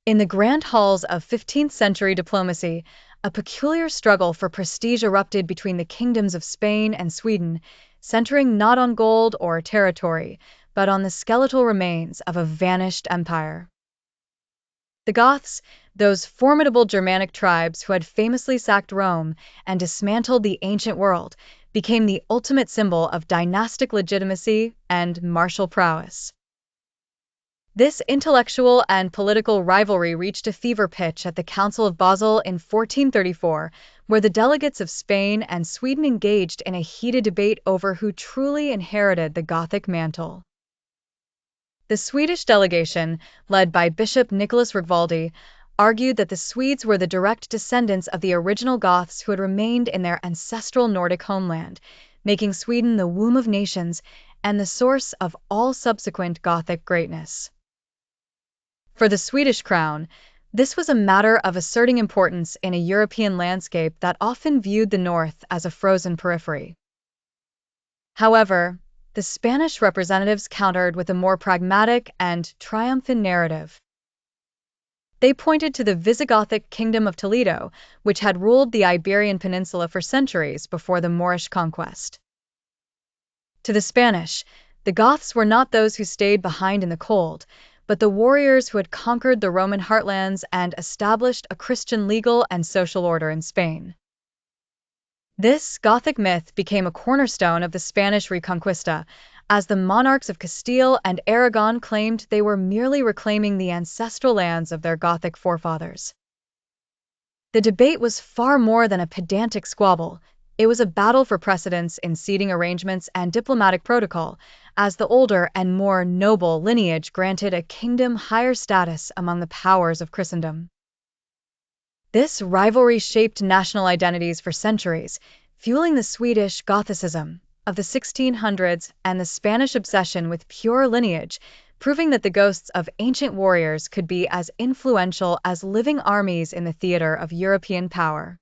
In the grand halls of 15th-century diplomacy, a peculiar struggle for prestige erupted between the kingdoms of Spain and Sweden, centering not on gold or territory, but on the skeletal remains of a vanished empire. The Goths, those formidable Germanic tribes who had famously sacked Rome and dismantled the ancient world, became the ultimate symbol of dynastic legitimacy and martial prowess. This intellectual and political rivalry reached a fever pitch at the Council of Basel in 1434, where the delegates of Spain and Sweden engaged in a heated debate over who truly inherited the Gothic mantle. The Swedish delegation, led by Bishop Nicholas Rivalry, argued that the Swedes were the direct descendants of the original Goths who had remained in their ancestral Nordic homeland, making Sweden the womb of nations and the source of all subsequent Gothic greatness. For the Swedish crown, this was a matter of asserting importance in a European landscape that often viewed the north as a frozen periphery. However, the Spanish representatives countered with a more pragmatic and triumphant narrative. They pointed to the Visigothic kingdom of Toledo, which had ruled the Iberian Peninsula for centuries before the Moorish conquest. To the Spanish, the Goths were not those who stayed behind in the cold, but the warriors who had conquered the Roman heartlands and established a Christian legal and social order in Spain. This Gothic myth became a cornerstone of the Spanish Reconquista, as the monarchs of Castile and Aragon claimed they were merely reclaiming the ancestral lands of their Gothic forefathers. The debate was far more than a pedantic squabble. It was a battle for precedence in seating arrangements and diplomatic protocol, as the older and more noble lineage granted a kingdom higher status among the powers of Christendom. This rivalry shaped national identities for centuries, fueling the Swedish Gothicism of the 1600s and the Spanish obsession with pure lineage, proving that the ghosts of ancient warriors could be as influential as living armies in the theater of European power.